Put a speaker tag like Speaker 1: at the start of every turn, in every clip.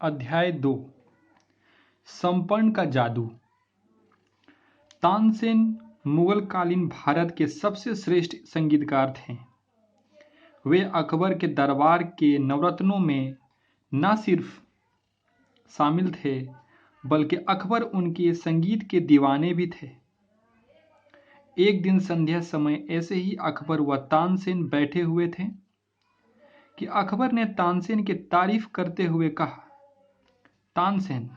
Speaker 1: अध्याय 2 संपर्ण का जादू। तानसेन मुगलकालीन भारत के सबसे श्रेष्ठ संगीतकार थे। वे अकबर के दरबार के नवरत्नों में न सिर्फ शामिल थे बल्कि अकबर उनके संगीत के दीवाने भी थे। एक दिन संध्या समय ऐसे ही अकबर व तानसेन बैठे हुए थे कि अकबर ने तानसेन की तारीफ करते हुए कहा, तानसेन,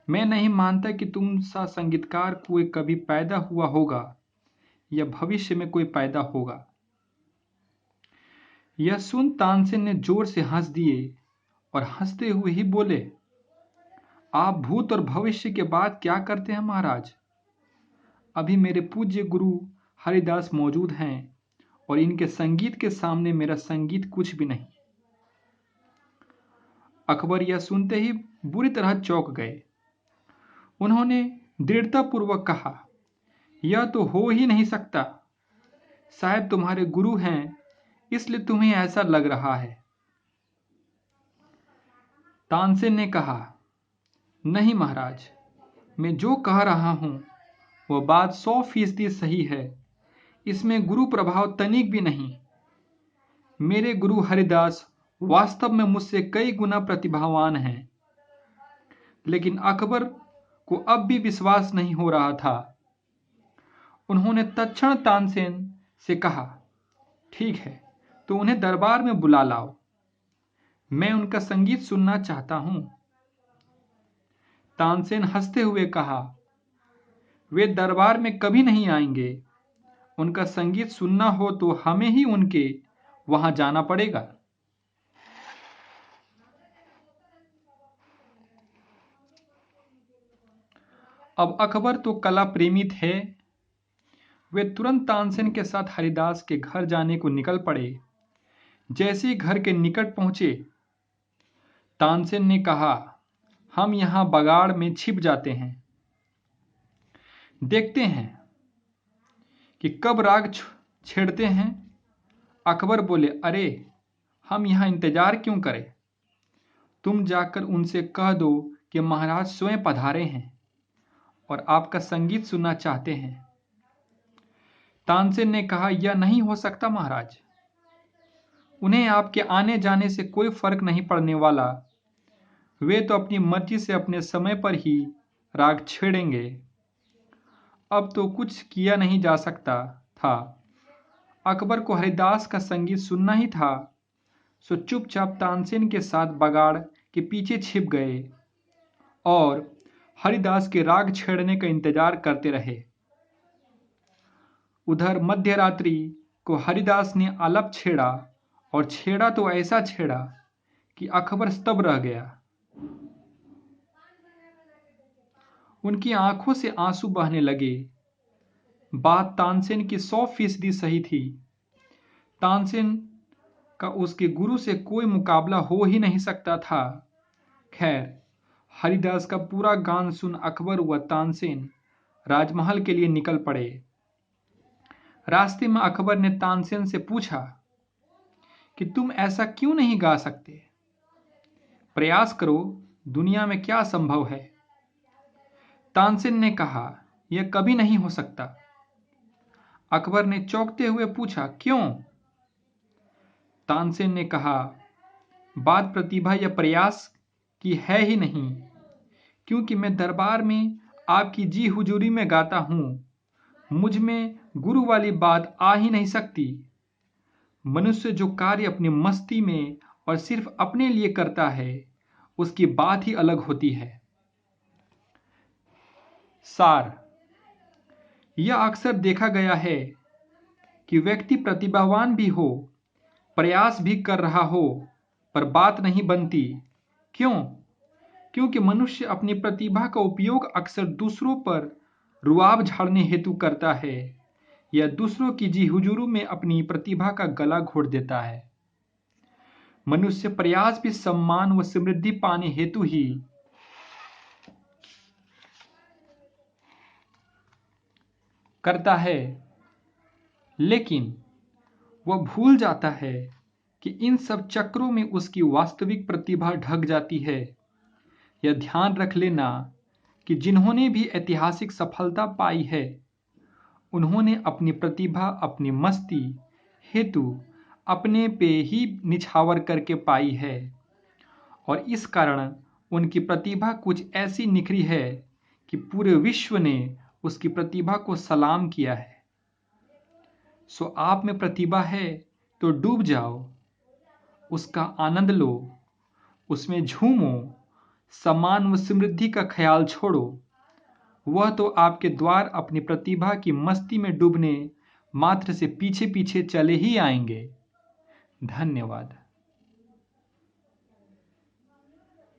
Speaker 1: मैं नहीं मानता कि तुम सा संगीतकार कोई कभी पैदा हुआ होगा या भविष्य में कोई पैदा होगा। यह सुन तानसेन ने जोर से हंस दिए और हंसते हुए ही बोले, आप भूत और भविष्य के बाद क्या करते हैं महाराज? अभी मेरे पूज्य गुरु हरिदास मौजूद हैं और इनके संगीत के सामने मेरा संगीत कुछ भी नहीं। अकबर यह सुनते ही बुरी तरह चौंक गए। उन्होंने दृढ़तापूर्वक कहा, यह तो हो ही नहीं सकता। शायद तुम्हारे गुरु हैं इसलिए तुम्हें ऐसा लग रहा है। तानसेन ने कहा, नहीं महाराज, मैं जो कह रहा हूं वह बात 100% सही है। इसमें गुरु प्रभाव तनिक भी नहीं। मेरे गुरु हरिदास वास्तव में मुझसे कई गुना प्रतिभावान हैं। लेकिन अकबर को अब भी विश्वास नहीं हो रहा था। उन्होंने तत्क्षण तानसेन से कहा, ठीक है, तो उन्हें दरबार में बुला लाओ। मैं उनका संगीत सुनना चाहता हूं। तानसेन हंसते हुए कहा, वे दरबार में कभी नहीं आएंगे। उनका संगीत सुनना हो तो हमें ही उनके वहां जाना पड़ेगा। अब अकबर तो कला प्रेमी थे। वे तुरंत तानसेन के साथ हरिदास के घर जाने को निकल पड़े। जैसे ही घर के निकट पहुंचे, तानसेन ने कहा, हम यहां बगाड़ में छिप जाते हैं, देखते हैं कि कब राग छेड़ते हैं। अकबर बोले, अरे हम यहां इंतजार क्यों करें? तुम जाकर उनसे कह दो कि महाराज स्वयं पधारे हैं और आपका संगीत सुनना चाहते हैं। तानसेन ने कहा, यह नहीं हो सकता महाराज। उन्हें आपके आने जाने से कोई फर्क नहीं पड़ने वाला। वे तो अपनी मर्जी से अपने समय पर ही राग छेड़ेंगे। अब तो कुछ किया नहीं जा सकता था। अकबर को हरिदास का संगीत सुनना ही था, सो चुपचाप तानसेन के साथ बगाड़ के पीछे छिप गए और हरिदास के राग छेड़ने का इंतजार करते रहे। उधर मध्यरात्रि को हरिदास ने आलाप छेड़ा और छेड़ा तो ऐसा छेड़ा कि अकबर स्तब्ध रह गया। उनकी आंखों से आंसू बहने लगे। बात तानसेन की 100% सही थी। तानसेन का उसके गुरु से कोई मुकाबला हो ही नहीं सकता था। खैर, हरिदास का पूरा गान सुन अकबर व तानसेन राजमहल के लिए निकल पड़े। रास्ते में अकबर ने तानसेन से पूछा कि तुम ऐसा क्यों नहीं गा सकते? प्रयास करो, दुनिया में क्या संभव है? तानसेन ने कहा, यह कभी नहीं हो सकता। अकबर ने चौंकते हुए पूछा, क्यों? तानसेन ने कहा, बात प्रतिभा या प्रयास की है ही नहीं, क्योंकि मैं दरबार में आपकी जी हुजूरी में गाता हूं। मुझ में गुरु वाली बात आ ही नहीं सकती। मनुष्य जो कार्य अपनी मस्ती में और सिर्फ अपने लिए करता है, उसकी बात ही अलग होती है। सार, यह अक्सर देखा गया है कि व्यक्ति प्रतिभावान भी हो, प्रयास भी कर रहा हो, पर बात नहीं बनती। क्यों? क्योंकि मनुष्य अपनी प्रतिभा का उपयोग अक्सर दूसरों पर रुआब झाड़ने हेतु करता है या दूसरों की जी हुजूरी में अपनी प्रतिभा का गला घोट देता है। मनुष्य प्रयास भी सम्मान व समृद्धि पाने हेतु ही करता है, लेकिन वह भूल जाता है कि इन सब चक्रों में उसकी वास्तविक प्रतिभा ढक जाती है। यह ध्यान रख लेना कि जिन्होंने भी ऐतिहासिक सफलता पाई है, उन्होंने अपनी प्रतिभा अपनी मस्ती हेतु अपने पे ही निछावर करके पाई है, और इस कारण उनकी प्रतिभा कुछ ऐसी निखरी है कि पूरे विश्व ने उसकी प्रतिभा को सलाम किया है। सो आप में प्रतिभा है तो डूब जाओ, उसका आनंद लो, उसमें झूमो, सम्मान व समृद्धि का ख्याल छोड़ो। वह तो आपके द्वार अपनी प्रतिभा की मस्ती में डूबने मात्र से पीछे पीछे चले ही आएंगे। धन्यवाद।